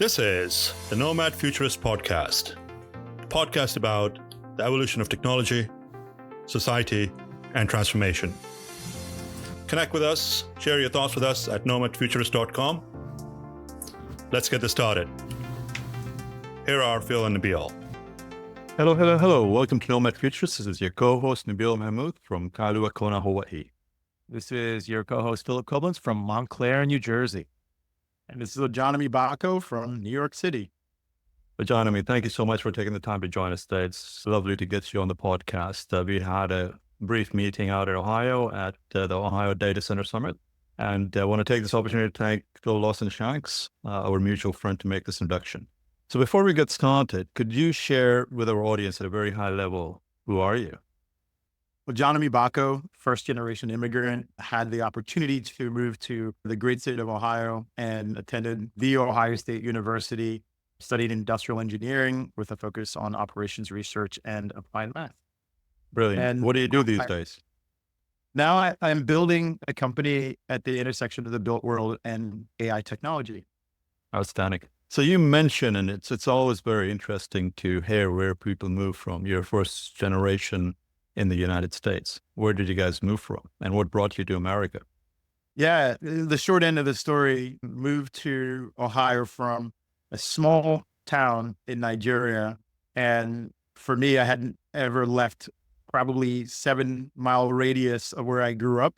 This is the Nomad Futurist Podcast, a podcast about the evolution of technology, society, and transformation. Connect with us, share your thoughts with us at nomadfuturist.com. Let's get this started. Here are Phil and Nabeel. Hello. Welcome to Nomad Futurist. This is your co-host, Nabeel Mahmood from Kailua Kona, Hawaii. This is your co-host, Phillip Koblence from Montclair, New Jersey. And this is Ojonimi Bako from New York City. Ojonimi, thank you so much for taking the time to join us today. It's lovely to get you on the podcast. We had a brief meeting out in Ohio at the Ohio Data Center Summit. And I want to take this opportunity to thank Phil Lawson-Shanks, our mutual friend, to make this introduction. So before we get started, could you share with our audience at a very high level, who are you? Ojonimi Bako, first-generation immigrant, had the opportunity to move to the great state of Ohio and attended The Ohio State University, studied industrial engineering with a focus on operations research and applied math. Brilliant. And what do you do these days? Now I'm building a company at the intersection of the built world and AI technology. Outstanding. So you mentioned, and it's always very interesting to hear where people move from. You're first generation in the United States. Where did you guys move from, and what brought you to America? Yeah, the short end of the story, moved to Ohio from a small town in Nigeria. And for me, I hadn't ever left probably 7-mile radius of where I grew up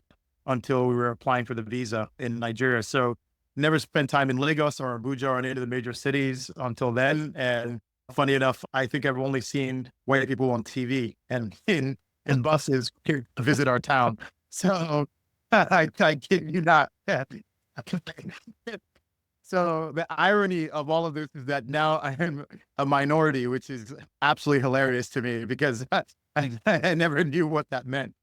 until we were applying for the visa in Nigeria. So never spent time in Lagos or Abuja or any of the major cities until then. And funny enough, I think I've only seen white people on TV and in buses here to visit our town. So I kid you not. So the irony of all of this is that now I am a minority, which is absolutely hilarious to me because I never knew what that meant.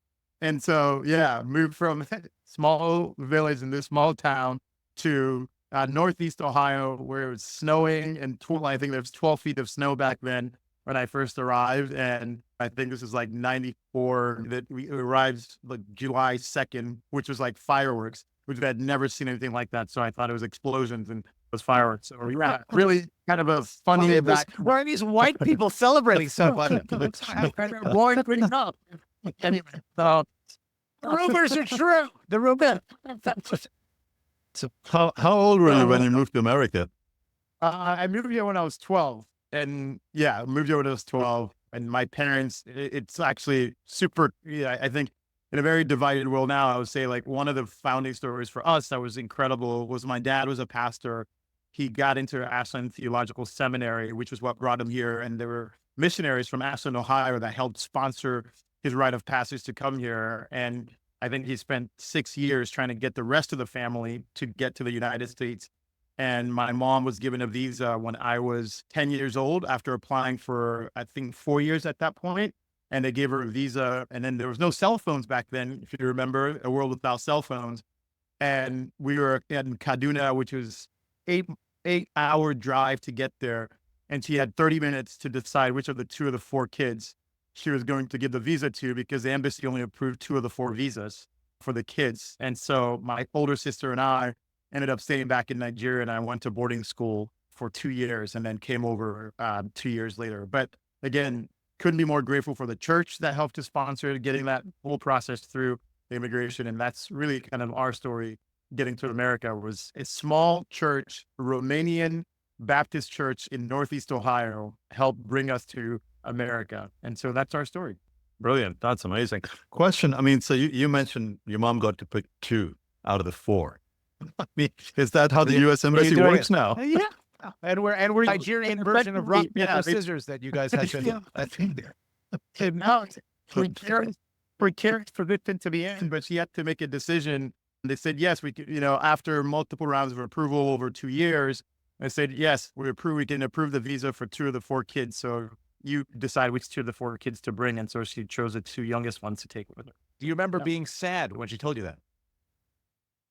And so, yeah, moved from a small village in this small town to Northeast Ohio, where it was snowing, and I think there was 12 feet of snow back then when I first arrived. And I think this is like 94 that we arrived like July 2nd, which was like fireworks, which I had never seen anything like that. So I thought it was explosions and it was fireworks. So really kind of a funny. Why are these white people celebrating so much? Anyway, so the rumors are true. The rumors. So how old were you when you moved to America? I moved here when I was 12. And yeah, I moved here when I was 12. And my parents, it's actually super, I think in a very divided world now, I would say like one of the founding stories for us that was incredible was my dad was a pastor. He got into Ashland Theological Seminary, which was what brought him here. And there were missionaries from Ashland, Ohio that helped sponsor his rite of passage to come here. And I think he spent 6 years trying to get the rest of the family to get to the United States. And my mom was given a visa when I was 10 years old after applying for, I think, 4 years at that point. And they gave her a visa. And then there was no cell phones back then, if you remember, a world without cell phones. And we were in Kaduna, which was eight-hour drive to get there. And she had 30 minutes to decide which of the 2 of the 4 kids she was going to give the visa to, because the embassy only approved 2 of the 4 visas for the kids. And so my older sister and I ended up staying back in Nigeria, and I went to boarding school for 2 years and then came over 2 years later. But again, couldn't be more grateful for the church that helped to sponsor getting that whole process through the immigration. And that's really kind of our story getting to America. Was a small church, Romanian Baptist church in Northeast Ohio, helped bring us to America. And so that's our story. Brilliant. That's amazing. Question. I mean, so you mentioned your mom got to pick 2 out of the 4. I mean, is that how the U.S. Embassy works now? Yeah. And we're Nigerian version of rock, paper, scissors that you guys had been. I think and now precarious position to be in, but she had to make a decision. They said, yes, we could, after multiple rounds of approval over 2 years, I said, yes, we can approve the visa for 2 of the 4 kids. So you decide which 2 of the 4 kids to bring. And so she chose the 2 youngest ones to take with her. Do you remember being sad when she told you that?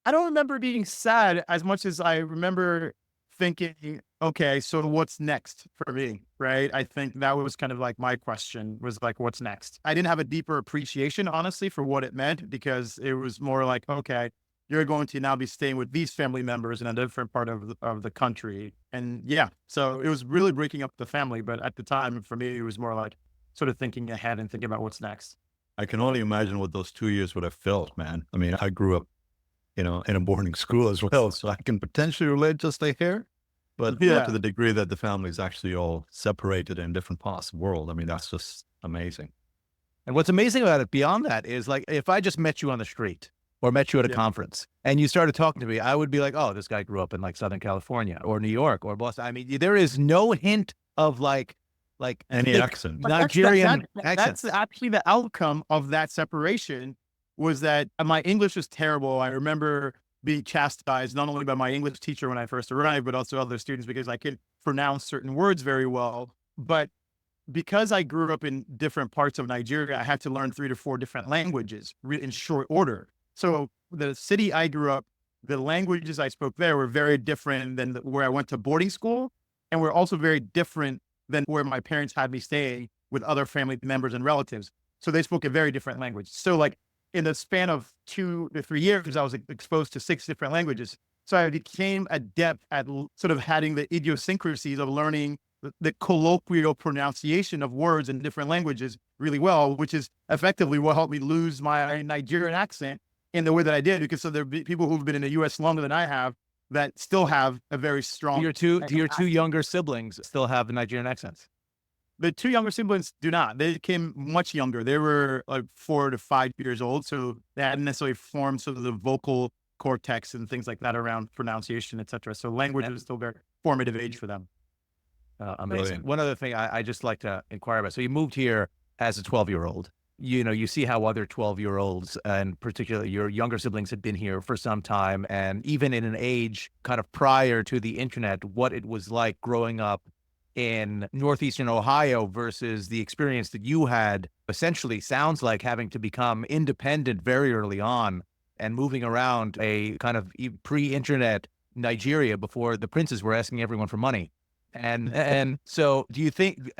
I don't remember being sad as much as I remember thinking, okay, so what's next for me, right? I think that was kind of like my question was like, what's next? I didn't have a deeper appreciation, honestly, for what it meant, because it was more like, okay, you're going to now be staying with these family members in a different part of the country. And yeah, so it was really breaking up the family. But at the time, for me, it was more like sort of thinking ahead and thinking about what's next. I can only imagine what those 2 years would have felt, man. I mean, I grew up, in a boarding school as well, so I can potentially relate just like here, but not to the degree that the family is actually all separated in different parts of the world. I mean, that's just amazing. And what's amazing about it beyond that is like, if I just met you on the street or met you at a conference and you started talking to me, I would be like, oh, this guy grew up in like Southern California or New York or Boston. I mean, there is no hint of like any accent, Nigerian accent. That's actually the outcome of that separation, was that my English was terrible. I remember being chastised not only by my English teacher when I first arrived, but also other students, because I could pronounce certain words very well. But because I grew up in different parts of Nigeria, I had to learn 3 to 4 different languages in short order. So the city I grew up, the languages I spoke there were very different than where I went to boarding school, and were also very different than where my parents had me staying with other family members and relatives. So they spoke a very different language. So like in the span of 2 to 3 years, I was exposed to 6 different languages. So I became adept at sort of having the idiosyncrasies of learning the colloquial pronunciation of words in different languages really well, which is effectively what helped me lose my Nigerian accent in the way that I did, because so there are people who've been in the US longer than I have that still have a very strong... Do your two younger siblings still have the Nigerian accents? The 2 younger siblings do not. They came much younger. They were like 4 to 5 years old. So they hadn't necessarily formed sort of the vocal cortex and things like that around pronunciation, et cetera. So language is still very formative age for them. Amazing. Brilliant. One other thing I just like to inquire about. So you moved here as a 12-year-old. You see how other 12-year-olds, and particularly your younger siblings, had been here for some time. And even in an age kind of prior to the internet, what it was like growing up in Northeastern Ohio versus the experience that you had. Essentially sounds like having to become independent very early on and moving around a kind of pre-internet Nigeria before the princes were asking everyone for money. And so do you think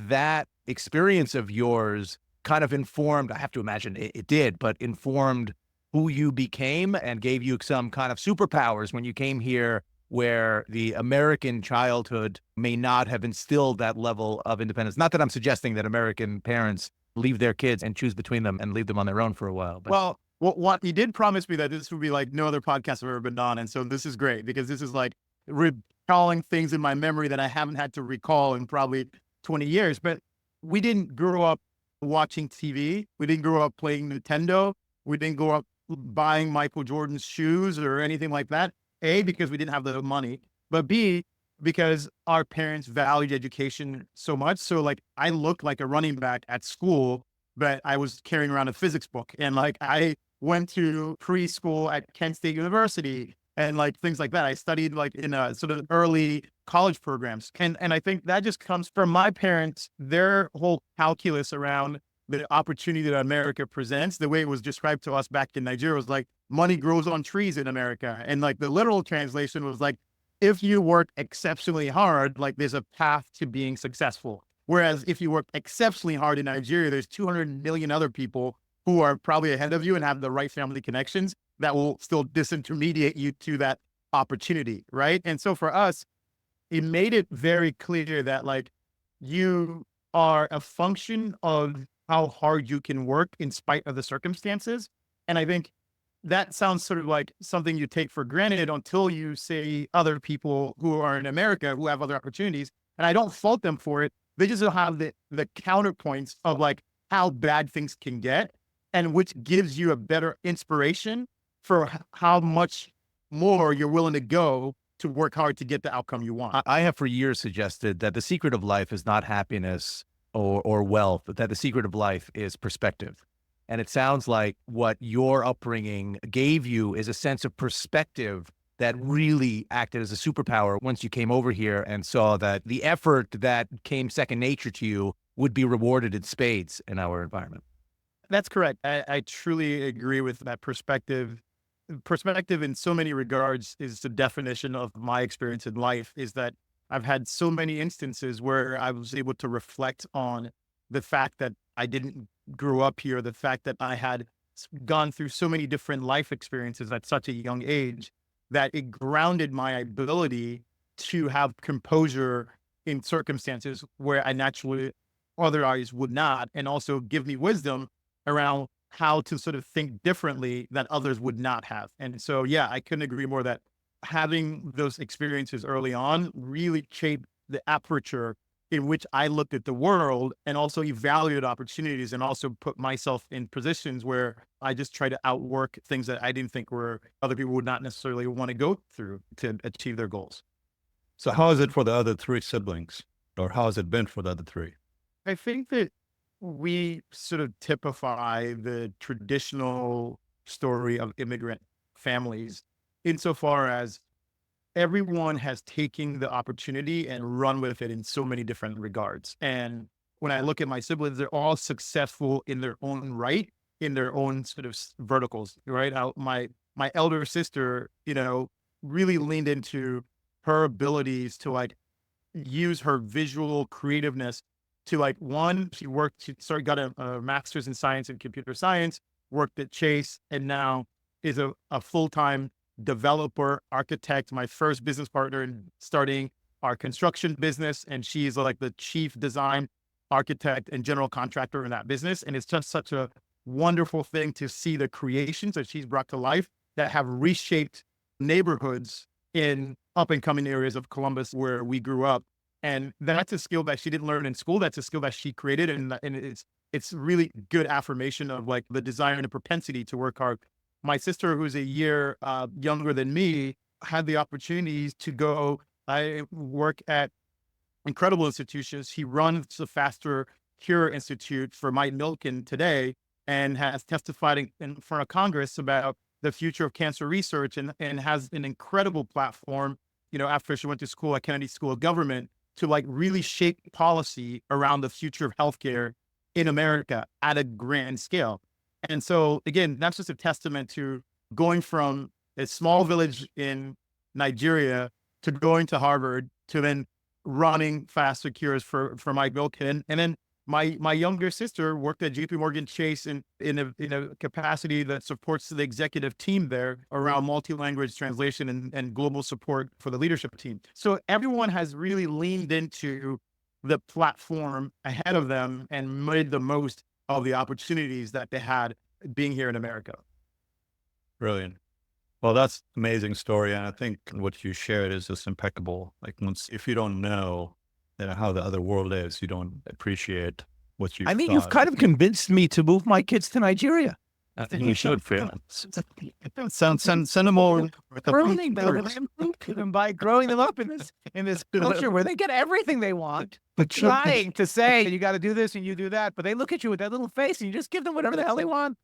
that experience of yours kind of informed, I have to imagine it did, but informed who you became and gave you some kind of superpowers when you came here, where the American childhood may not have instilled that level of independence? Not that I'm suggesting that American parents leave their kids and choose between them and leave them on their own for a while. But... Well, what he did promise me that this would be like no other podcast I've ever been on. And so this is great, because this is like recalling things in my memory that I haven't had to recall in probably 20 years. But we didn't grow up watching TV. We didn't grow up playing Nintendo. We didn't grow up buying Michael Jordan's shoes or anything like that. A, because we didn't have the money, but B, because our parents valued education so much. So like I looked like a running back at school, but I was carrying around a physics book. And like I went to preschool at Kent State University and like things like that. I studied like in a sort of early college programs. And I think that just comes from my parents, their whole calculus around the opportunity that America presents. The way it was described to us back in Nigeria was like, money grows on trees in America. And like the literal translation was like, if you work exceptionally hard, like there's a path to being successful. Whereas if you work exceptionally hard in Nigeria, there's 200 million other people who are probably ahead of you and have the right family connections that will still disintermediate you to that opportunity, right? And so for us, it made it very clear that like you are a function of how hard you can work in spite of the circumstances. And I think that sounds sort of like something you take for granted until you see other people who are in America who have other opportunities. And I don't fault them for it. They just don't have the counterpoints of like how bad things can get, and which gives you a better inspiration for how much more you're willing to go to work hard to get the outcome you want. I have for years suggested that the secret of life is not happiness or wealth, but that the secret of life is perspective. And it sounds like what your upbringing gave you is a sense of perspective that really acted as a superpower once you came over here and saw that the effort that came second nature to you would be rewarded in spades in our environment. That's correct. I truly agree with that perspective. Perspective in so many regards is the definition of my experience in life, is that I've had so many instances where I was able to reflect on the fact that I didn't grow up here, the fact that I had gone through so many different life experiences at such a young age that it grounded my ability to have composure in circumstances where I naturally otherwise would not, and also give me wisdom around how to sort of think differently that others would not have. And so, yeah, I couldn't agree more that having those experiences early on really shaped the aperture in which I looked at the world, and also evaluated opportunities, and also put myself in positions where I just try to outwork things that I didn't think were other people would not necessarily want to go through to achieve their goals. So how is it for the other three siblings, or how has it been for the other three? I think that we sort of typify the traditional story of immigrant families insofar as everyone has taken the opportunity and run with it in so many different regards. And when I look at my siblings, they're all successful in their own right, in their own sort of verticals, right? My elder sister, really leaned into her abilities to like use her visual creativeness to like, one, she got a master's in science and computer science, worked at Chase, and now is a full-time developer, architect, my first business partner in starting our construction business. And she's like the chief design architect and general contractor in that business. And it's just such a wonderful thing to see the creations that she's brought to life that have reshaped neighborhoods in up and coming areas of Columbus where we grew up. And that's a skill that she didn't learn in school. That's a skill that she created. And it's really good affirmation of like the desire and the propensity to work hard. My sister, who's a year younger than me, had the opportunities to go. I work at incredible institutions. He runs the Faster Cure Institute for Mike Milken today, and has testified in front of Congress about the future of cancer research, and has an incredible platform, after she went to school at Kennedy School of Government, to like really shape policy around the future of healthcare in America at a grand scale. And so again, that's just a testament to going from a small village in Nigeria to going to Harvard to then running Faster Cures for Mike Milken. And then my younger sister worked at JP Morgan Chase in a capacity that supports the executive team there around multi-language translation and global support for the leadership team. So everyone has really leaned into the platform ahead of them and made the most of the opportunities that they had being here in America. Brilliant. Well, that's an amazing story. And I think what you shared is just impeccable. Like if you don't know how the other world is, you don't appreciate what you've got. You've kind of convinced me to move my kids to Nigeria. I think you should, Phil. Send them over. Growing them by growing them up in this culture where they get everything they want, but trying to say you got to do this and you do that, but they look at you with that little face and you just give them whatever the hell they want.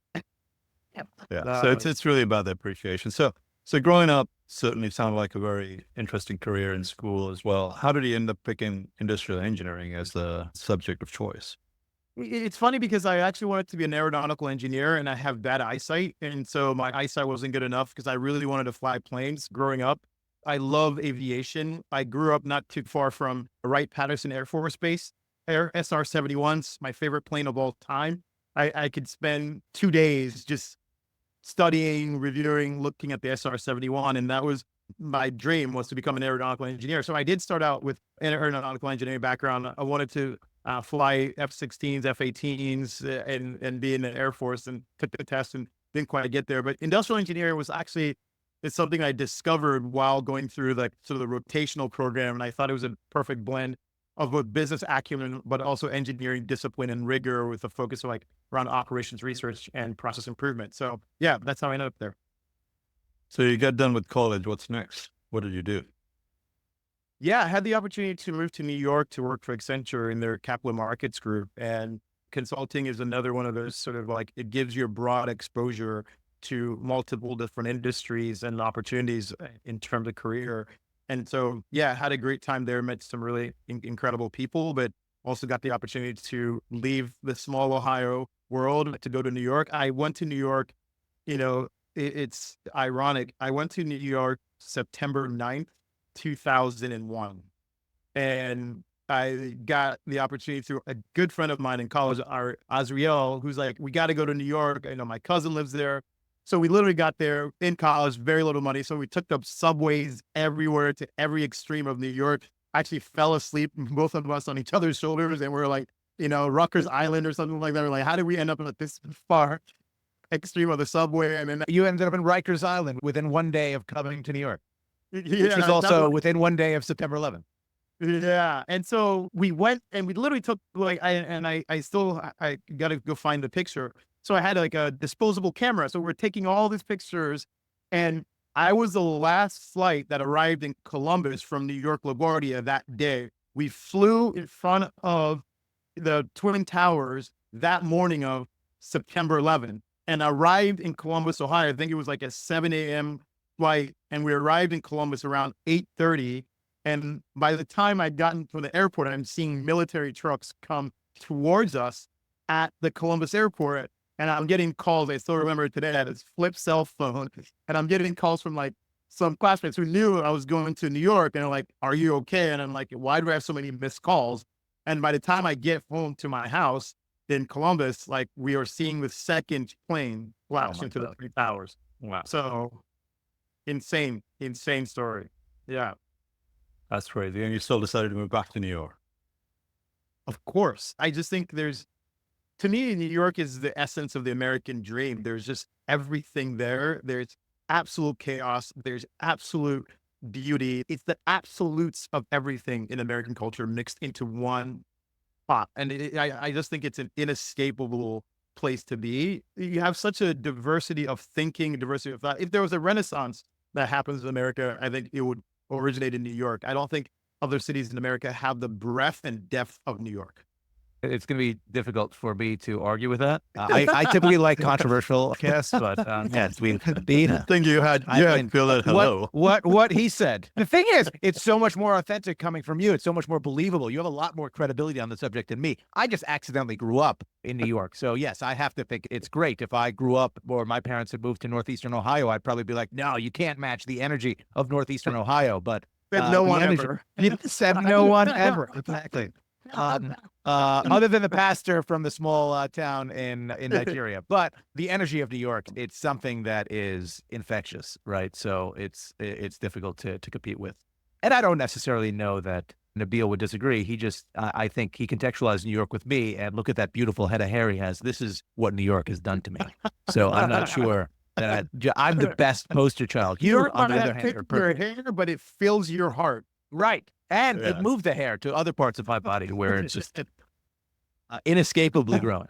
Yeah. So it's really about the appreciation. So growing up certainly sounded like a very interesting career in school as well. How did you end up picking industrial engineering as the subject of choice? It's funny because I actually wanted to be an aeronautical engineer, and I have bad eyesight. And so my eyesight wasn't good enough because I really wanted to fly planes growing up. I love aviation. I grew up not too far from Wright-Patterson Air Force Base, SR-71s, my favorite plane of all time. I could spend 2 days just studying, reviewing, looking at the SR-71. And that was my dream, was to become an aeronautical engineer. So I did start out with an aeronautical engineering background. I wanted to fly F-16s, F-18s, and be in the Air Force, and took the test and didn't quite get there. But industrial engineering was actually, it's something I discovered while going through the sort of the rotational program. And I thought it was a perfect blend of both business acumen, but also engineering discipline and rigor, with a focus of like around operations research and process improvement. So yeah, that's how I ended up there. So you got done with college. What's next? What did you do? Yeah, I had the opportunity to move to New York to work for Accenture in their capital markets group. And consulting is another one of those sort of like, it gives you a broad exposure to multiple different industries and opportunities in terms of career. And so, yeah, I had a great time there, met some really incredible people, but also got the opportunity to leave the small Ohio world to go to New York. I went to New York, it's ironic. I went to New York September 9th, 2001. And I got the opportunity through a good friend of mine in college, our Azriel, who's like, we got to go to New York. I know my cousin lives there. So we literally got there in college, very little money. So we took up subways everywhere to every extreme of New York. Actually fell asleep, both of us on each other's shoulders. And we're like, Rutgers Island or something like that. We're like, how did we end up at this far extreme of the subway? And then You ended up in Rikers Island within one day of coming to New York, which yeah, was also within one day of September 11th. yeah. And so we went and we literally took like, I got to go find the picture. So I had like a disposable camera. So we're taking all these pictures, and I was the last flight that arrived in Columbus from New York LaGuardia that day. We flew in front of the Twin Towers that morning of September 11th and arrived in Columbus, Ohio. I think it was like a 7 a.m. flight. And we arrived in Columbus around 8:30. And by the time I'd gotten to the airport, I'm seeing military trucks come towards us at the Columbus airport. And I'm getting calls. I still remember today. I had this flip cell phone, and I'm getting calls from like some classmates who knew I was going to New York, and they're like, "Are you okay?" And I'm like, "Why do I have so many missed calls?" And by the time I get home to my house in Columbus, like we are seeing the second plane flash into the Twin Towers. Wow. So insane story. Yeah, That's crazy. And you still decided to move back to New York. of course. I just think to me, New York is the essence of the American dream. There's just everything there. There's absolute chaos. There's absolute beauty. It's the absolutes of everything in American culture mixed into one pot. And I just think it's an inescapable place to be. You have such a diversity of thinking, diversity of thought. If there was a renaissance that happens in America, I think it would originate in New York. I don't think other cities in America have the breadth and depth of New York. It's going to be difficult for me to argue with that. I typically like controversial guests, but yes, we beat. I think you had Phillip. Hello. What he said. The thing is, it's so much more authentic coming from you. It's so much more believable. You have a lot more credibility on the subject than me. I just accidentally grew up in New York. So yes, I have to think it's great. If I grew up or my parents had moved to Northeastern Ohio, I'd probably be like, no, you can't match the energy of Northeastern Ohio. But No one ever. You said no one ever. Exactly. Other than the pastor from the small town in Nigeria. But the energy of New York, it's something that is infectious, right? So it's difficult to compete with. And I don't necessarily know that Nabeel would disagree. He just, I think he contextualized New York with me, and look at that beautiful head of hair he has. This is what New York has done to me. So I'm not sure that I'm the best poster child. You on the other don't hand, have your hair, but it fills your heart. right. And Yeah. it moved the hair to other parts of my body where it's just inescapably growing.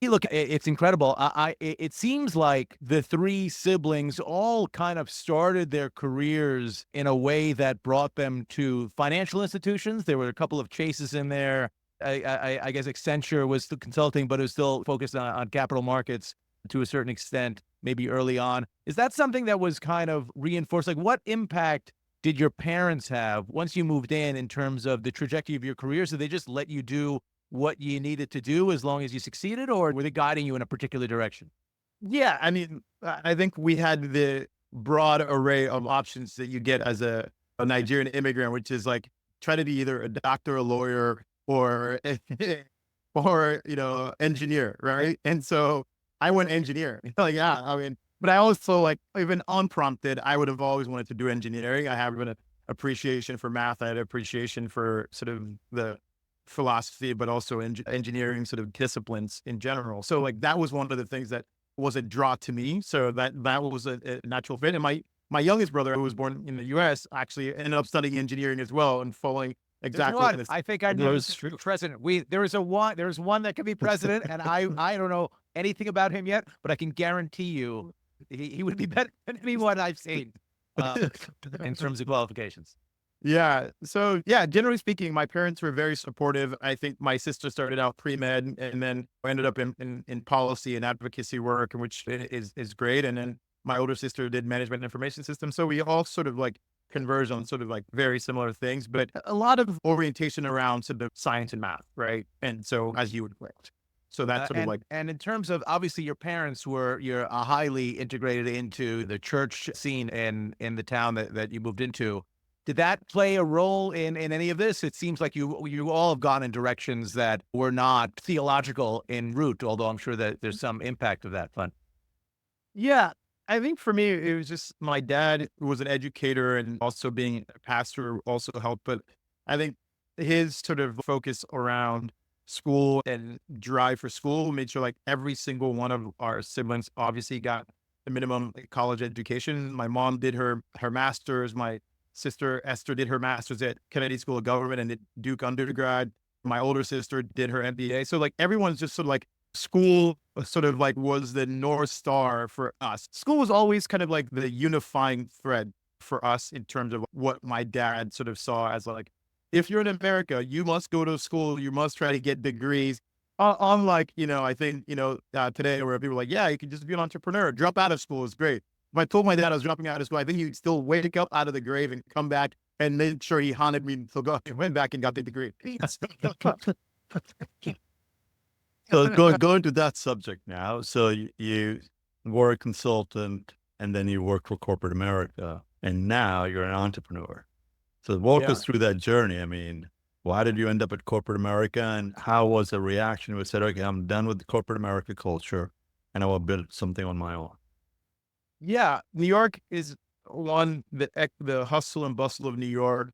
Look, it's incredible. It seems like the three siblings all kind of started their careers in a way that brought them to financial institutions. There were a couple of chases in there. I guess Accenture was still consulting, but it was still focused on capital markets to a certain extent, maybe early on. Is that something that was kind of reinforced? Like, what impact did your parents have once you moved in terms of the trajectory of your careers? Did they just let you do what you needed to do as long as you succeeded, or were they guiding you in a particular direction? Yeah, I mean, I think we had the broad array of options that you get as a Nigerian immigrant, which is like try to be either a doctor, a lawyer, or or engineer, right? And so I went engineer. Like, yeah, I mean, but I also like even unprompted, I would have always wanted to do engineering. I have an appreciation for math. I had appreciation for sort of the philosophy, but also engineering sort of disciplines in general. So like that was one of the things that was a draw to me. So that was a natural fit. And my youngest brother, who was born in the U.S., actually ended up studying engineering as well and following exactly. I think I know president. There's one that can be president, and I don't know anything about him yet, but I can guarantee you he would be better than anyone I've seen in terms of qualifications. Yeah. So yeah, generally speaking, my parents were very supportive. I think my sister started out pre-med and then ended up in policy and advocacy work, which is great. And then my older sister did management information systems. So we all sort of like converge on sort of like very similar things, but a lot of orientation around sort of science and math, right? And so as you would expect. So that's sort of like. And in terms of, obviously your parents you're highly integrated into the church scene in the town that you moved into. Did that play a role in any of this? It seems like you all have gone in directions that were not theological in root, although I'm sure that there's some impact of that fun. Yeah, I think for me, it was just my dad was an educator and also being a pastor also helped. But I think his sort of focus around school and drive for school made sure like every single one of our siblings obviously got the minimum college education. My mom did her master's. My sister Esther did her master's at Kennedy School of Government and did Duke undergrad. My older sister did her MBA. So like everyone's just sort of like school sort of like was the North Star for us. School was always kind of like the unifying thread for us in terms of what my dad sort of saw as like, if you're in America, you must go to school, you must try to get degrees. Unlike, I think, today where people are like, yeah, you can just be an entrepreneur, drop out of school is great. If I told my dad I was dropping out of school, I think he'd still wake up out of the grave and come back and make sure he haunted me until he went back and got the degree. So going to that subject now. So you were a consultant and then you worked for corporate America and now you're an entrepreneur. So walk us through that journey. I mean, why did you end up at corporate America and how was the reaction? You said, okay, I'm done with the corporate America culture and I will build something on my own. Yeah. New York is one, the hustle and bustle of New York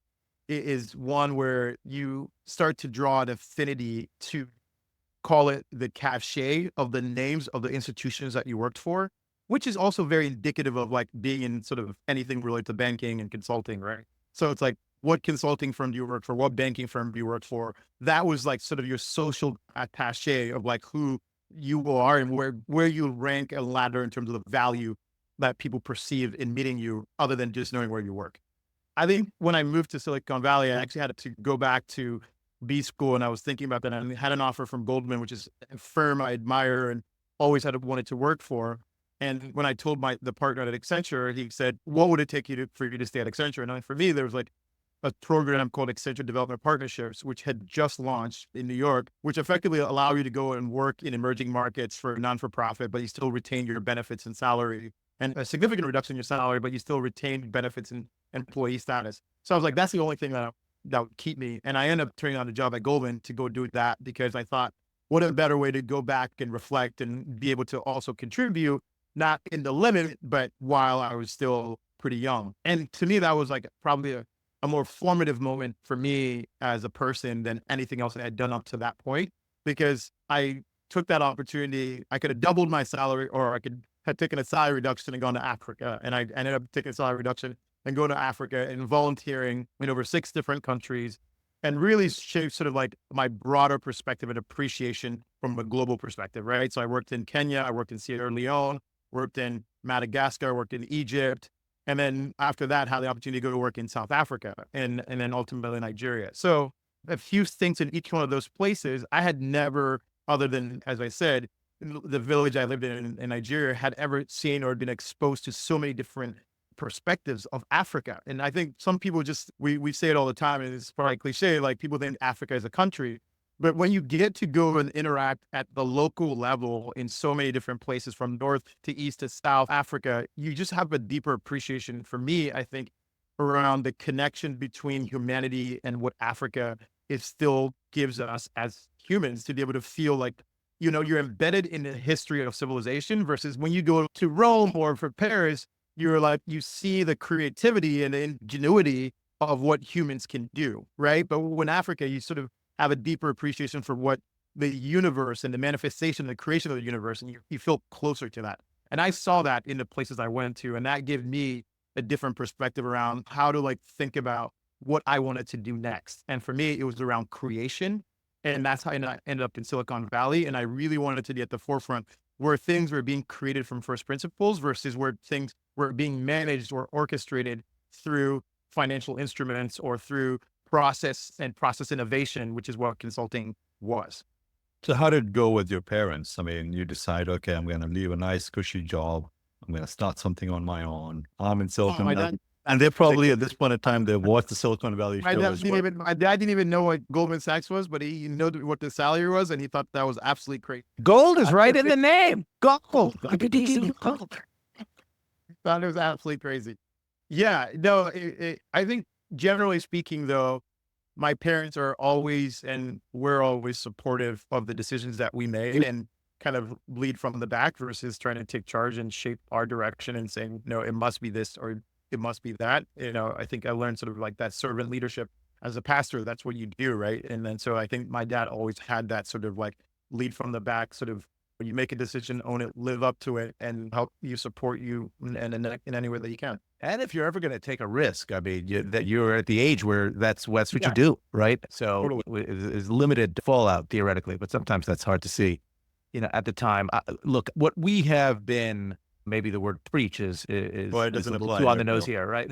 is one where you start to draw an affinity to call it the cachet of the names of the institutions that you worked for, which is also very indicative of like being in sort of anything related to banking and consulting, right? So it's like, what consulting firm do you work for? What banking firm do you work for? That was like sort of your social attache of like who you are and where you rank a ladder in terms of the value that people perceive in meeting you other than just knowing where you work. I think when I moved to Silicon Valley, I actually had to go back to B school and I was thinking about that. I had an offer from Goldman, which is a firm I admire and always wanted to work for. And when I told the partner at Accenture, he said, what would it take for you to stay at Accenture? And for me, there was like a program called Accenture Development Partnerships, which had just launched in New York, which effectively allow you to go and work in emerging markets for non-for-profit, but you still retain your benefits and salary and a significant reduction in your salary, but you still retain benefits and employee status. So I was like, that's the only thing that would keep me. And I ended up turning on a job at Goldman to go do that because I thought, what a better way to go back and reflect and be able to also contribute, not in the limit, but while I was still pretty young. And to me, that was like probably a more formative moment for me as a person than anything else I had done up to that point, because I took that opportunity. I could have doubled my salary or I could have taken a salary reduction and gone to Africa. And I ended up taking a salary reduction and going to Africa and volunteering in over 6 different countries and really shaped sort of like my broader perspective and appreciation from a global perspective, right? So I worked in Kenya, I worked in Sierra Leone, worked in Madagascar, worked in Egypt. And then after that, had the opportunity to go to work in South Africa and then ultimately Nigeria. So a few things in each one of those places, I had never, other than, as I said, the village I lived in Nigeria, had ever seen or been exposed to so many different perspectives of Africa. And I think some people just, we say it all the time, and it's probably cliche, like people think Africa is a country. But when you get to go and interact at the local level in so many different places from north to east to South Africa, you just have a deeper appreciation for me, I think, around the connection between humanity and what Africa is still gives us as humans to be able to feel like, you're embedded in the history of civilization versus when you go to Rome or for Paris, you're like, you see the creativity and the ingenuity of what humans can do, right? But when Africa, you sort of have a deeper appreciation for what the universe and the manifestation, the creation of the universe, and you feel closer to that. And I saw that in the places I went to, and that gave me a different perspective around how to like think about what I wanted to do next. And for me, it was around creation. And that's how I ended up in Silicon Valley. And I really wanted to be at the forefront where things were being created from first principles versus where things were being managed or orchestrated through financial instruments or through process innovation, which is what consulting was. So how did it go with your parents? I mean, you decide, okay, I'm going to leave a nice cushy job. I'm going to start something on my own. I'm in Silicon Valley. And they're probably at this point in time, they watched the Silicon Valley show as well. My dad didn't even know what Goldman Sachs was, but he knew what the salary was, and he thought that was absolutely crazy. Gold is right in the name. Gold. Thought it was absolutely crazy. Yeah, no, I think generally speaking, though, my parents are always, and we're always supportive of the decisions that we made and kind of lead from the back versus trying to take charge and shape our direction and saying, no, it must be this or it must be that. I think I learned sort of like that servant leadership as a pastor. That's what you do, right? And then so I think my dad always had that sort of like lead from the back, sort of when you make a decision, own it, live up to it, and help you support you in any way that you can. And if you're ever going to take a risk, I mean, that you're at the age where that's what Yeah. you do, right? So Totally. it's limited fallout theoretically, but sometimes that's hard to see. At the time, look, what we have been, maybe the word preach is Well, it is doesn't a little apply too on the here, nose Bill. here, right?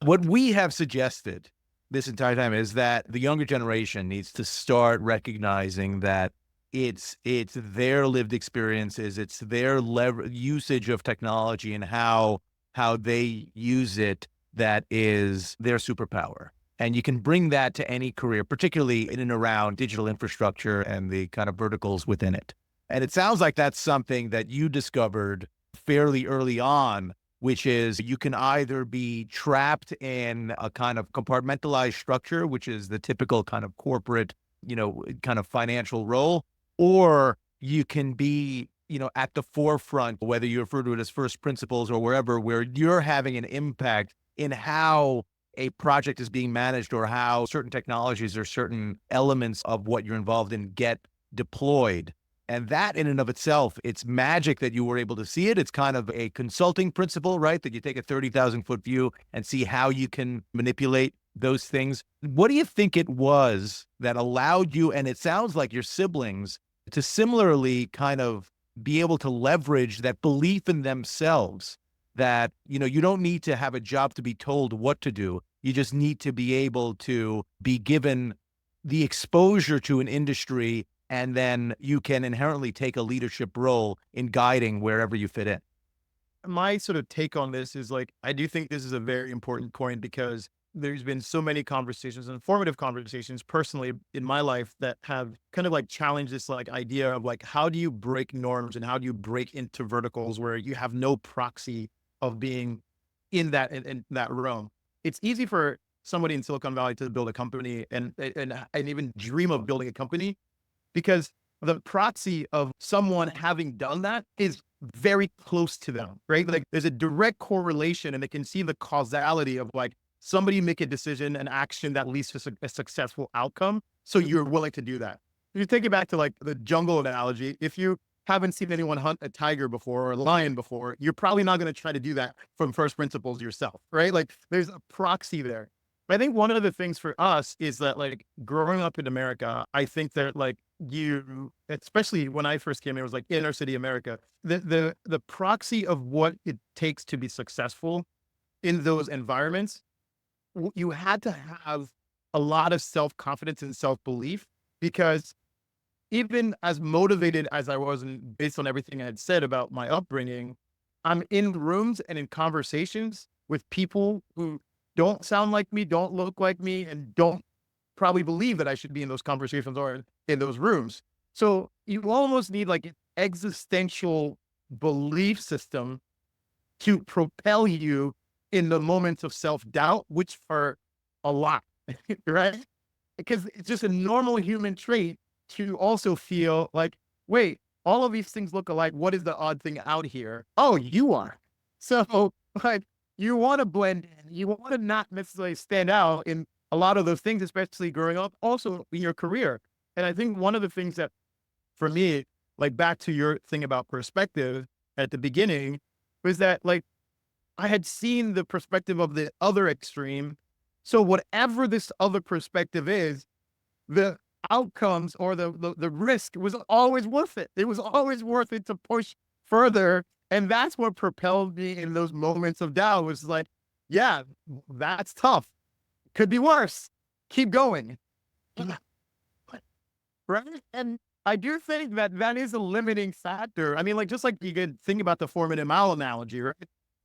What we have suggested this entire time is that the younger generation needs to start recognizing that it's their lived experiences, it's their usage of technology and how they use it that is their superpower. And you can bring that to any career, particularly in and around digital infrastructure and the kind of verticals within it. And it sounds like that's something that you discovered fairly early on, which is you can either be trapped in a kind of compartmentalized structure, which is the typical kind of corporate, kind of financial role, or you can be, at the forefront, whether you refer to it as first principles or wherever, where you're having an impact in how a project is being managed or how certain technologies or certain elements of what you're involved in get deployed. And that in and of itself, it's magic that you were able to see it. It's kind of a consulting principle, right? That you take a 30,000 foot view and see how you can manipulate those things. What do you think it was that allowed you, and it sounds like your siblings, to similarly kind of be able to leverage that belief in themselves that, you don't need to have a job to be told what to do. You just need to be able to be given the exposure to an industry, and then you can inherently take a leadership role in guiding wherever you fit in. My sort of take on this is like, I do think this is a very important point because there's been so many conversations, informative conversations personally in my life that have kind of like challenged this like idea of like, how do you break norms and how do you break into verticals where you have no proxy of being in that realm? It's easy for somebody in Silicon Valley to build a company and even dream of building a company because the proxy of someone having done that is very close to them, right? Like there's a direct correlation and they can see the causality of like somebody make a decision, an action that leads to a successful outcome. So you're willing to do that. If you take it back to like the jungle analogy, if you haven't seen anyone hunt a tiger before or a lion before, you're probably not going to try to do that from first principles yourself, right? Like there's a proxy there. But I think one of the things for us is that like growing up in America, I think that like especially when I first came here, it was like inner city America, the proxy of what it takes to be successful in those environments, you had to have a lot of self-confidence and self-belief because even as motivated as I was based on everything I had said about my upbringing, I'm in rooms and in conversations with people who don't sound like me, don't look like me, and don't probably believe that I should be in those conversations or in those rooms. So you almost need like an existential belief system to propel you in the moments of self-doubt, which are a lot, right? Because it's just a normal human trait to also feel like, wait, all of these things look alike. What is the odd thing out here? Oh, you are. So like you want to blend in. You want to not necessarily stand out in a lot of those things, especially growing up, also in your career. And I think one of the things that for me, like back to your thing about perspective at the beginning, was that like I had seen the perspective of the other extreme. So whatever this other perspective is, the outcomes or the risk was always worth it. It was always worth it to push further. And that's what propelled me in those moments of doubt was like, yeah, that's tough. Could be worse. Keep going. Right. And I do think that that is a limiting factor. I mean, like, just like you could think about the 4-minute mile analogy, right?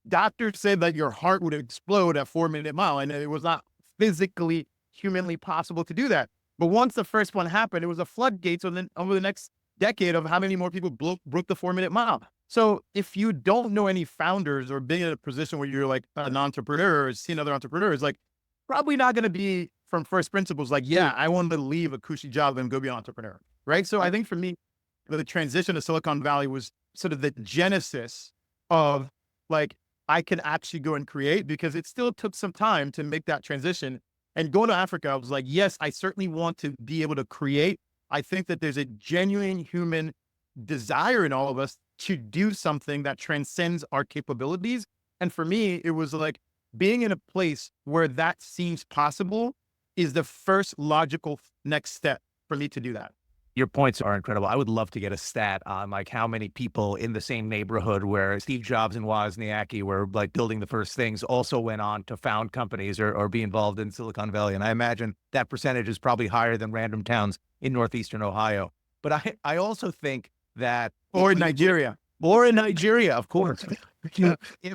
Doctors said that your heart would explode at 4-minute mile, and it was not physically, humanly possible to do that. But once the first one happened, it was a floodgate. So then over the next decade of how many more people broke the 4-minute mile. So if you don't know any founders or being in a position where you're like an entrepreneur or seeing other entrepreneurs, like probably not going to be from first principles. Like, yeah, I want to leave a cushy job and go be an entrepreneur. Right. So I think for me, the transition to Silicon Valley was sort of the genesis of like, I can actually go and create, because it still took some time to make that transition. And going to Africa, I was like, yes, I certainly want to be able to create. I think that there's a genuine human desire in all of us to do something that transcends our capabilities. And for me, it was like being in a place where that seems possible is the first logical next step for me to do that. Your points are incredible. I would love to get a stat on like how many people in the same neighborhood where Steve Jobs and Wozniacki were like building the first things also went on to found companies or be involved in Silicon Valley. And I imagine that percentage is probably higher than random towns in Northeastern Ohio. But I also think that... Or in Nigeria. Or in Nigeria, of course.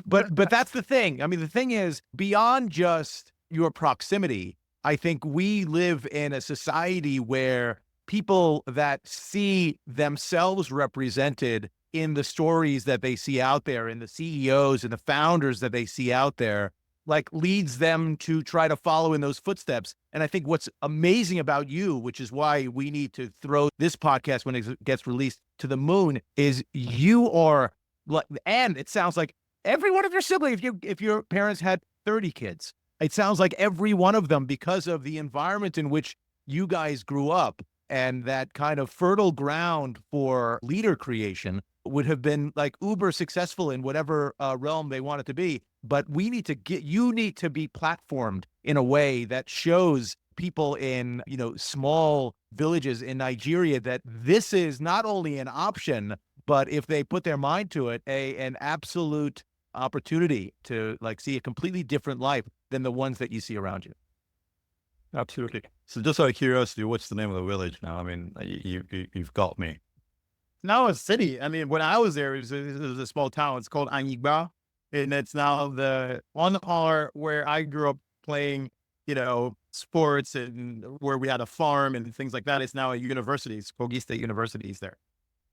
But that's the thing. I mean, the thing is, beyond just your proximity, I think we live in a society where people that see themselves represented in the stories that they see out there, in the CEOs and the founders that they see out there, like leads them to try to follow in those footsteps. And I think what's amazing about you, which is why we need to throw this podcast when it gets released to the moon, is you are like, and it sounds like every one of your siblings, if your parents had 30 kids, it sounds like every one of them, because of the environment in which you guys grew up, and that kind of fertile ground for leader creation, would have been like uber successful in whatever realm they want it to be. But you need to be platformed in a way that shows people in, small villages in Nigeria that this is not only an option, but if they put their mind to it, an absolute opportunity to like see a completely different life than the ones that you see around you. Absolutely. So just out of curiosity, what's the name of the village now? I mean, you've got me. Now a city. I mean, when I was there, it was a small town. It's called Anyigba. And it's now on the par where I grew up playing, sports, and where we had a farm and things like that. It's now a university. Kogi State University is there.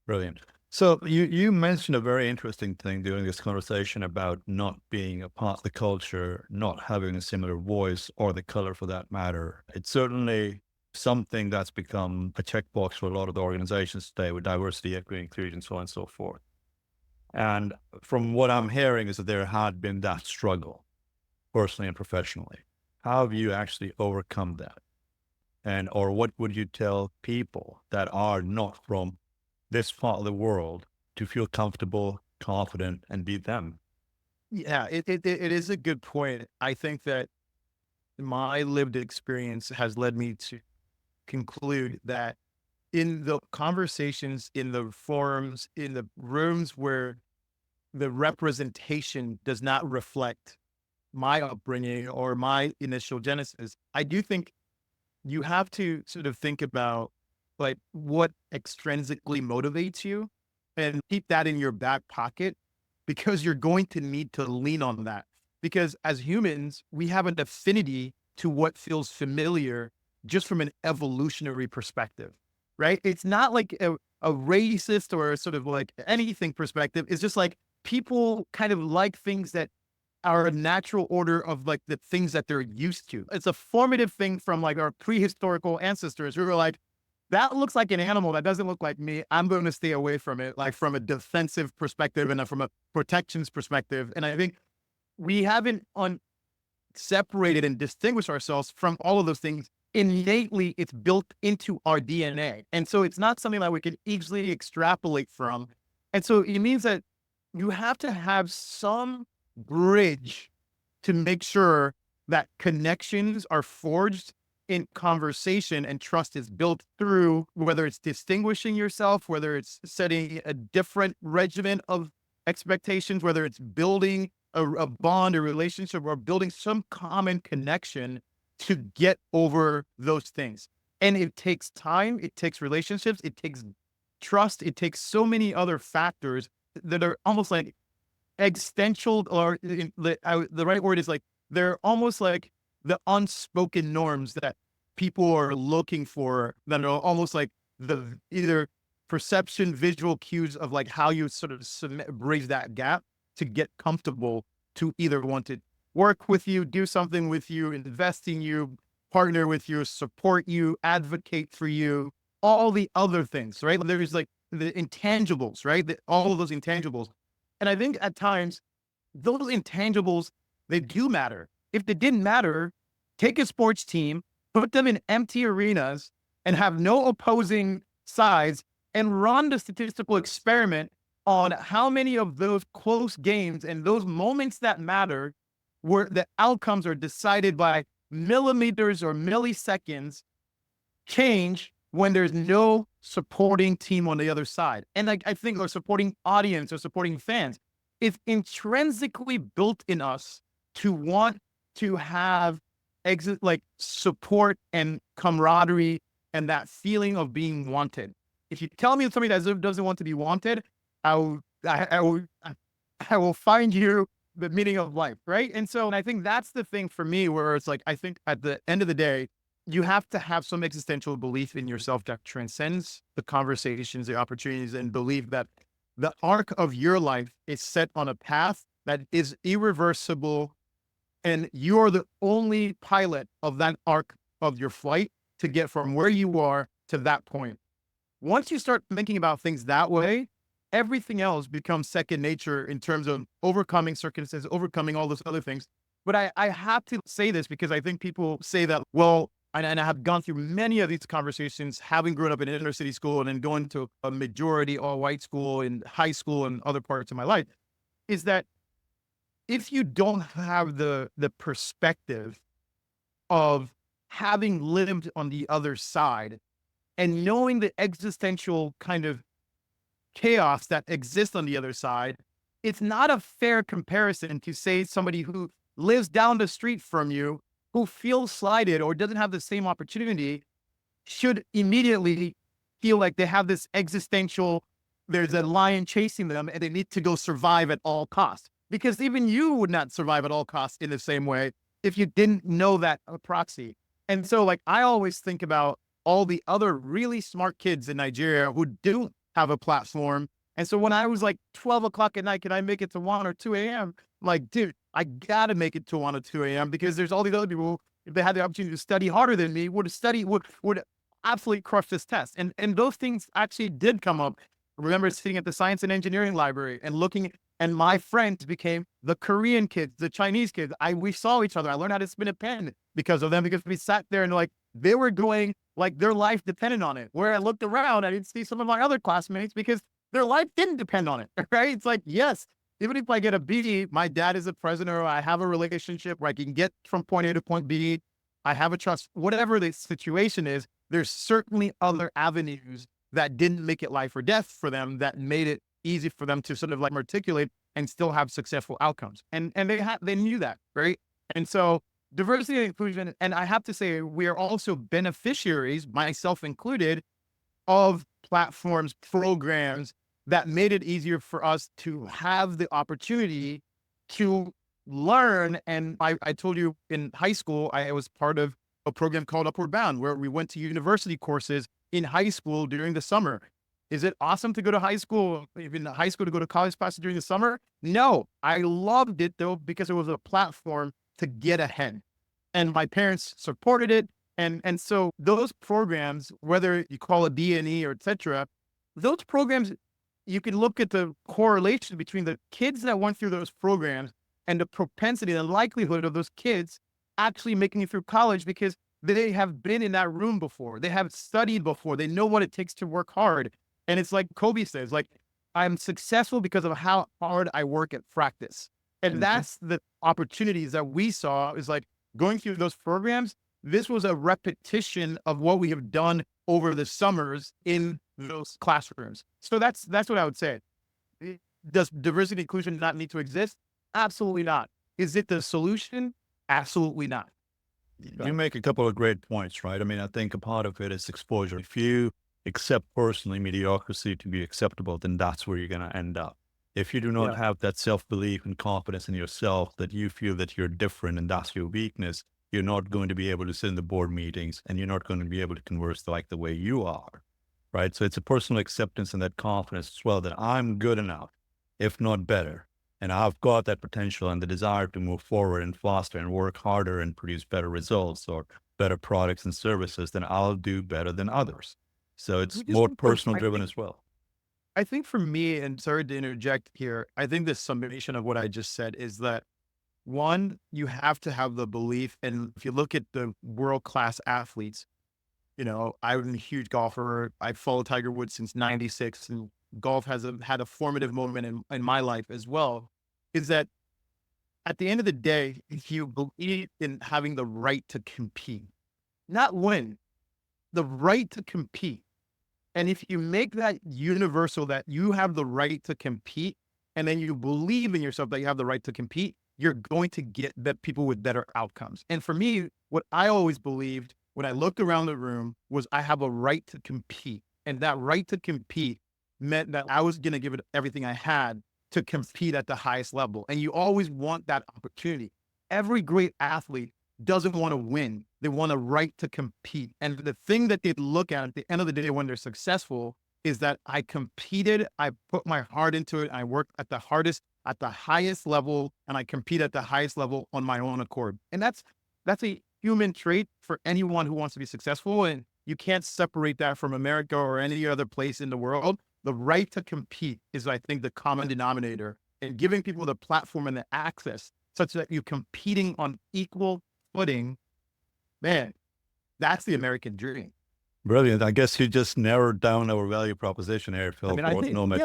Brilliant. So you mentioned a very interesting thing during this conversation about not being a part of the culture, not having a similar voice or the color for that matter. It's certainly something that's become a checkbox for a lot of the organizations today with diversity, equity, inclusion, so on and so forth. And from what I'm hearing is that there had been that struggle, personally and professionally. How have you actually overcome that? Or what would you tell people that are not from this part of the world to feel comfortable, confident, and be them? Yeah, it is a good point. I think that my lived experience has led me to conclude that in the conversations, in the forums, in the rooms where the representation does not reflect my upbringing or my initial genesis, I do think you have to sort of think about like what extrinsically motivates you and keep that in your back pocket, because you're going to need to lean on that. Because as humans, we have an affinity to what feels familiar just from an evolutionary perspective, right? It's not like a racist or sort of like anything perspective. It's just like people kind of like things that are a natural order of like the things that they're used to. It's a formative thing from like our prehistorical ancestors who were like, that looks like an animal that doesn't look like me. I'm going to stay away from it, like from a defensive perspective and from a protections perspective. And I think we haven't separated and distinguished ourselves from all of those things. Innately, it's built into our DNA. And so it's not something that we can easily extrapolate from. And so it means that you have to have some bridge to make sure that connections are forged in conversation and trust is built through, whether it's distinguishing yourself, whether it's setting a different regimen of expectations, whether it's building a bond, a relationship, or building some common connection to get over those things. And it takes time, it takes relationships, it takes trust, it takes so many other factors that are almost like existential, or the right word is like, they're almost like the unspoken norms that people are looking for, that are almost like the either perception, visual cues of like how you sort of bridge that gap to get comfortable to either want to work with you, do something with you, invest in you, partner with you, support you, advocate for you, all the other things, right? There's like the intangibles, right? All of those intangibles. And I think at times, those intangibles, they do matter. If they didn't matter, take a sports team, put them in empty arenas and have no opposing sides and run the statistical experiment on how many of those close games and those moments that matter where the outcomes are decided by millimeters or milliseconds change when there's no supporting team on the other side. And like, I think our supporting audience or supporting fans, it's intrinsically built in us to want to have like support and camaraderie and that feeling of being wanted. If you tell me somebody that doesn't want to be wanted, I will find you the meaning of life, right? And I think that's the thing for me, where it's like, I think at the end of the day, you have to have some existential belief in yourself that transcends the conversations, the opportunities, and believe that the arc of your life is set on a path that is irreversible, and you're the only pilot of that arc of your flight to get from where you are to that point. Once you start thinking about things that way, everything else becomes second nature in terms of overcoming circumstances, overcoming all those other things. But I have to say this because I think people say that, well, and I have gone through many of these conversations, having grown up in an inner city school and then going to a majority all white school in high school and other parts of my life, is that if you don't have the perspective of having lived on the other side and knowing the existential kind of chaos that exists on the other side, it's not a fair comparison to say somebody who lives down the street from you, who feels slighted or doesn't have the same opportunity, should immediately feel like they have this existential, there's a lion chasing them and they need to go survive at all costs. Because even you would not survive at all costs in the same way if you didn't know that proxy. And so like, I always think about all the other really smart kids in Nigeria who don't have a platform. And so when I was like 12 o'clock at night, can I make it to 1 or 2 a.m.? I'm like, dude, I gotta make it to 1 or 2 a.m. because there's all these other people who, if they had the opportunity to study harder than me, would absolutely crush this test. And those things actually did come up. I remember sitting at the science and engineering library and looking, and my friends became the Korean kids, the Chinese kids. We saw each other. I learned how to spin a pen because of them, because we sat there and like, they were going like their life depended on it. Where I looked around, I didn't see some of my other classmates because their life didn't depend on it, right? It's like, yes, even if I get a B, my dad is a president, or I have a relationship where I can get from point A to point B. I have a trust, whatever the situation is, there's certainly other avenues that didn't make it life or death for them, that made it easy for them to sort of like articulate and still have successful outcomes. And they knew that, right? And so diversity and inclusion, and I have to say, we are also beneficiaries, myself included, of platforms, programs that made it easier for us to have the opportunity to learn. And I told you in high school, I was part of a program called Upward Bound, where we went to university courses in high school during the summer. Is it awesome to go to high school, even high school, to go to college classes during the summer? No, I loved it though, because it was a platform to get ahead. And my parents supported it. And so those programs, whether you call it D&E or et cetera, those programs, you can look at the correlation between the kids that went through those programs and the propensity and the likelihood of those kids actually making it through college, because they have been in that room before. They have studied before. They know what it takes to work hard. And it's like Kobe says, like, I'm successful because of how hard I work at practice. And that's the opportunities that we saw, is like going through those programs. This was a repetition of what we have done over the summers in those classrooms. So that's what I would say. Does diversity and inclusion not need to exist? Absolutely not. Is it the solution? Absolutely not. You make a couple of great points, right? I mean, I think a part of it is exposure. If you accept personally mediocrity to be acceptable, then that's where you're going to end up. If you do not have that self-belief and confidence in yourself, that you feel that you're different and that's your weakness, you're not going to be able to sit in the board meetings, and you're not going to be able to converse like the way you are, right? So it's a personal acceptance and that confidence as well, that I'm good enough, if not better, and I've got that potential and the desire to move forward and faster and work harder and produce better results or better products and services, then I'll do better than others. So it's more personal driven as well. I think for me, and sorry to interject here, I think the summation of what I just said is that one, you have to have the belief. And if you look at the world-class athletes, I'm a huge golfer. I followed Tiger Woods since 96, and golf has had a formative moment in my life as well, is that at the end of the day, if you believe in having the right to compete, not win, the right to compete. And if you make that universal, that you have the right to compete, and then you believe in yourself that you have the right to compete, you're going to get people with better outcomes. And for me, what I always believed when I looked around the room was I have a right to compete. And that right to compete meant that I was going to give it everything I had to compete at the highest level. And you always want that opportunity. Every great athlete doesn't want to win. They want a right to compete. And the thing that they look at the end of the day when they're successful is that I competed, I put my heart into it, I worked at the hardest, at the highest level, and I compete at the highest level on my own accord. And that's a human trait for anyone who wants to be successful. And you can't separate that from America or any other place in the world. The right to compete is, I think, the common denominator, and giving people the platform and the access such that you're competing on equal footing. Man, that's the American dream. Brilliant. I guess you just narrowed down our value proposition here, Phil. I think, Nomad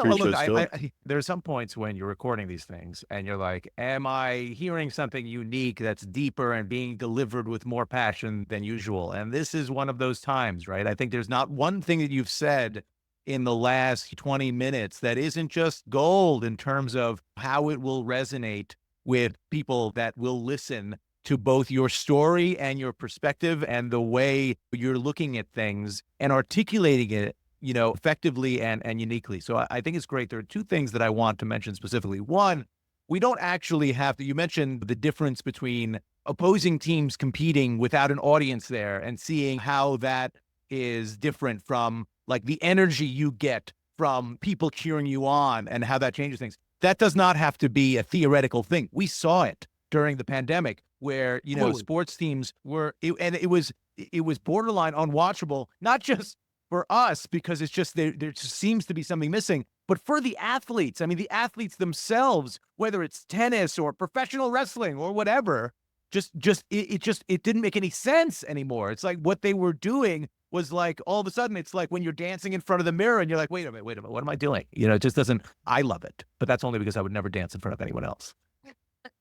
there are some points when you're recording these things and you're like, am I hearing something unique that's deeper and being delivered with more passion than usual? And this is one of those times, right? I think there's not one thing that you've said in the last 20 minutes that isn't just gold in terms of how it will resonate with people that will listen to both your story and your perspective and the way you're looking at things and articulating it, effectively and uniquely. So I think it's great. There are two things that I want to mention specifically. One, we don't actually have to, you mentioned the difference between opposing teams competing without an audience there and seeing how that is different from like the energy you get from people cheering you on and how that changes things. That does not have to be a theoretical thing. We saw it during the pandemic where, sports teams were, it was borderline unwatchable, not just for us, because it's just, there just seems to be something missing, but for the athletes. I mean, the athletes themselves, whether it's tennis or professional wrestling or whatever, it didn't make any sense anymore. It's like what they were doing was like, all of a sudden, it's like when you're dancing in front of the mirror and you're like, wait a minute, what am I doing? It just doesn't, I love it, but that's only because I would never dance in front of anyone else.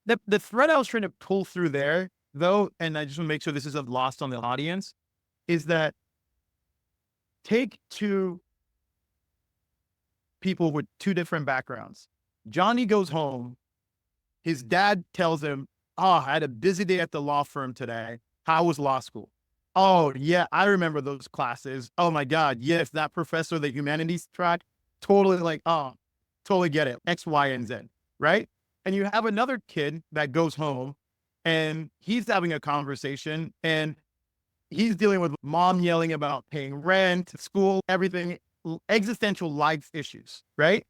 The thread I was trying to pull through there, though, and I just want to make sure this isn't lost on the audience, is that take two people with two different backgrounds. Johnny goes home. His dad tells him, I had a busy day at the law firm today. How was law school? Oh, yeah, I remember those classes. Oh, my God. Yes, that professor, the humanities track, totally totally get it. X, Y, and Z, right? And you have another kid that goes home and he's having a conversation and he's dealing with mom yelling about paying rent, school, everything, existential life issues, right?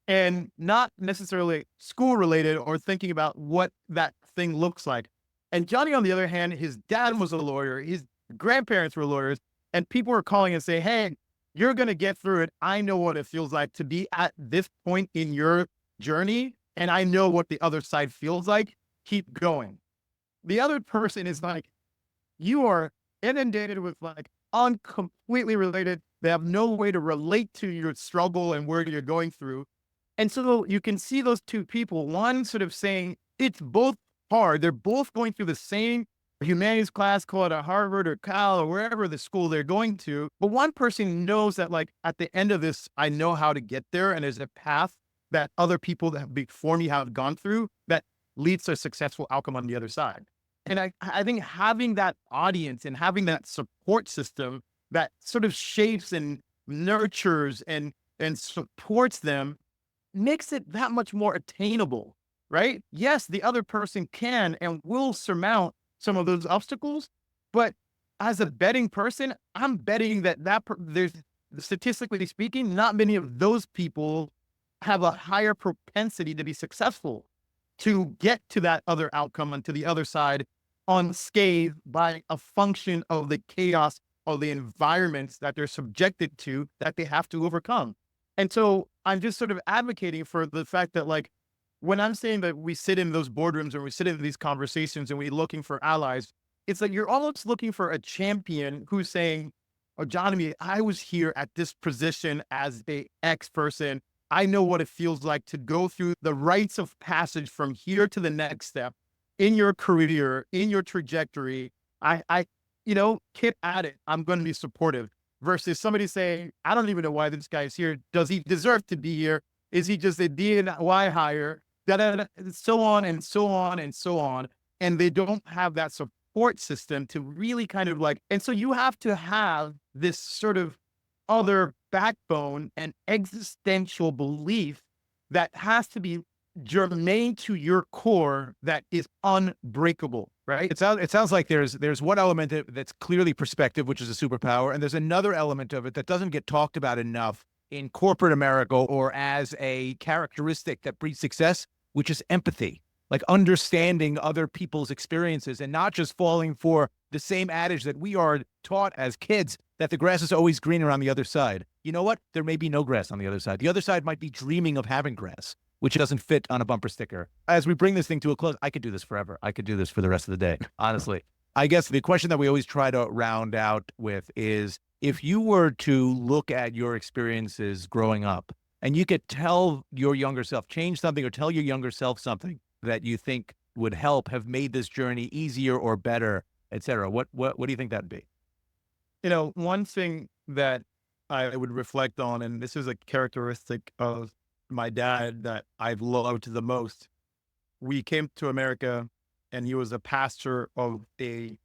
And not necessarily school related or thinking about what that thing looks like. And Johnny, on the other hand, his dad was a lawyer. His grandparents were lawyers, and people were calling and saying, hey, you're going to get through it. I know what it feels like to be at this point in your journey. And I know what the other side feels like. Keep going. The other person is like, you are inundated with completely related. They have no way to relate to your struggle and where you're going through. And so you can see those two people, one sort of saying it's both hard. They're both going through the same humanities class, call it a Harvard or Cal or wherever the school they're going to. But one person knows that at the end of this, I know how to get there. And there's a path that other people that have before me have gone through that leads to a successful outcome on the other side. And I think having that audience and having that support system that sort of shapes and nurtures and supports them makes it that much more attainable, right? Yes, the other person can and will surmount some of those obstacles, but as a betting person, I'm betting that there's, statistically speaking, not many of those people have a higher propensity to be successful, to get to that other outcome and to the other side unscathed by a function of the chaos of the environments that they're subjected to that they have to overcome. And so I'm just sort of advocating for the fact that, like, when I'm saying that we sit in those boardrooms or we sit in these conversations and we're looking for allies, it's like you're almost looking for a champion who's saying, Ojonimi, I was here at this position as a X person. I know what it feels like to go through the rites of passage from here to the next step in your career, in your trajectory. I keep at it. I'm going to be supportive. Versus somebody saying, I don't even know why this guy is here. Does he deserve to be here? Is he just a DNY hire? So on and so on and so on. And they don't have that support system to really kind of like, and so you have to have this sort of other backbone and existential belief that has to be germane to your core that is unbreakable, right? It sounds like there's one element that's clearly perspective, which is a superpower, and there's another element of it that doesn't get talked about enough in corporate America or as a characteristic that breeds success, which is empathy, like understanding other people's experiences and not just falling for the same adage that we are taught as kids, that the grass is always greener on the other side. You know what? There may be no grass on the other side. The other side might be dreaming of having grass, which doesn't fit on a bumper sticker. As we bring this thing to a close, I could do this forever. I could do this for the rest of the day, honestly. I guess the question that we always try to round out with is, if you were to look at your experiences growing up and you could tell your younger self, change something or tell your younger self something that you think would help have made this journey easier or better, et cetera, what do you think that'd be? One thing that I would reflect on, and this is a characteristic of my dad that I've loved the most. We came to America and he was a pastor of a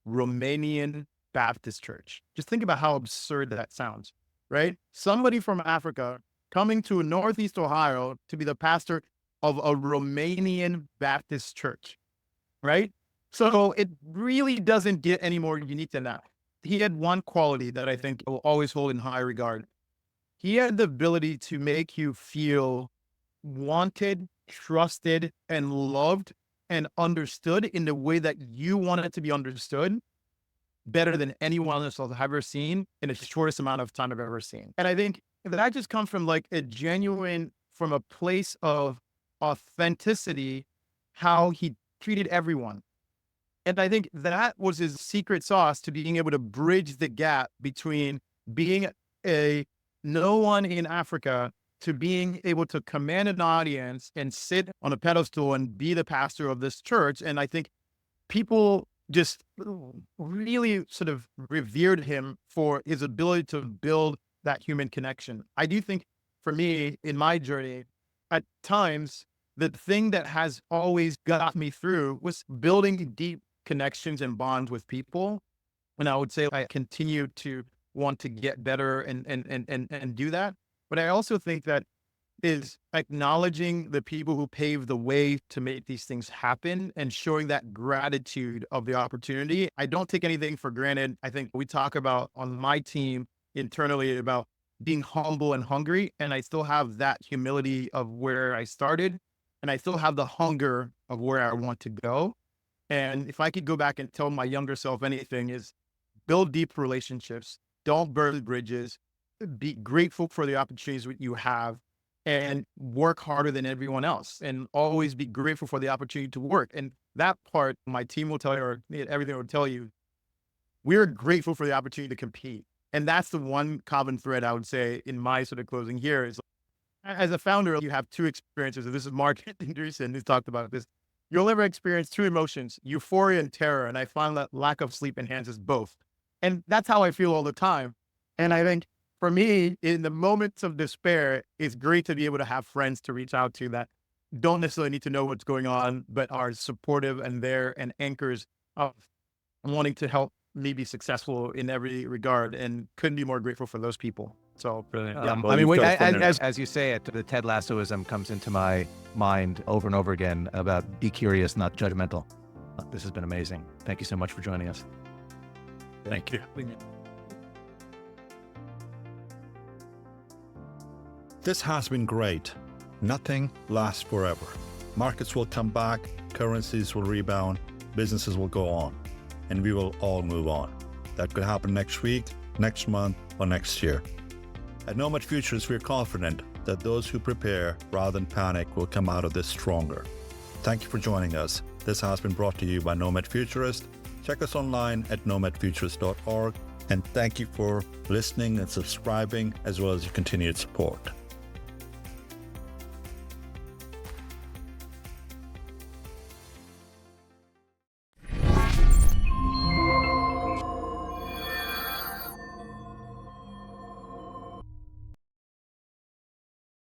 Romanian Baptist church. Just think about how absurd that sounds, right? Somebody from Africa coming to Northeast Ohio to be the pastor of a Romanian Baptist church, right? So it really doesn't get any more unique than that. He had one quality that I think I will always hold in high regard. He had the ability to make you feel wanted, trusted, and loved and understood in the way that you wanted to be understood better than anyone else I've ever seen in the shortest amount of time I've ever seen. And I think that just comes from like a genuine, from a place of authenticity, how he treated everyone. And I think that was his secret sauce to being able to bridge the gap between being no one in Africa to being able to command an audience and sit on a pedestal and be the pastor of this church. And I think people just really sort of revered him for his ability to build that human connection. I do think for me in my journey, at times, the thing that has always got me through was building deep connections and bonds with people. And I would say I continue to want to get better and do that. But I also think that is acknowledging the people who paved the way to make these things happen and showing that gratitude of the opportunity. I don't take anything for granted. I think we talk about on my team internally about being humble and hungry. And I still have that humility of where I started. And I still have the hunger of where I want to go. And if I could go back and tell my younger self anything, is build deep relationships, don't burn bridges, be grateful for the opportunities you have, and work harder than everyone else, and always be grateful for the opportunity to work. And that part, my team will tell you, or everything will tell you, we're grateful for the opportunity to compete. And that's the one common thread I would say in my sort of closing here is, as a founder, you have two experiences. And this is Mark Anderson who's talked about this. You'll ever experience two emotions, euphoria and terror. And I find that lack of sleep enhances both. And that's how I feel all the time. And I think for me, in the moments of despair, it's great to be able to have friends to reach out to that don't necessarily need to know what's going on, but are supportive and there and anchors of wanting to help me be successful in every regard, and couldn't be more grateful for those people. So brilliant. Yeah. I mean, as you say it, the Ted Lassoism comes into my mind over and over again about be curious, not judgmental. This has been amazing. Thank you so much for joining us. Thank you. This has been great. Nothing lasts forever. Markets will come back, currencies will rebound, businesses will go on, and we will all move on. That could happen next week, next month, or next year. At Nomad Futurist, we're confident that those who prepare rather than panic will come out of this stronger. Thank you for joining us. This has been brought to you by Nomad Futurist. Check us online at nomadfuturist.org, and thank you for listening and subscribing, as well as your continued support.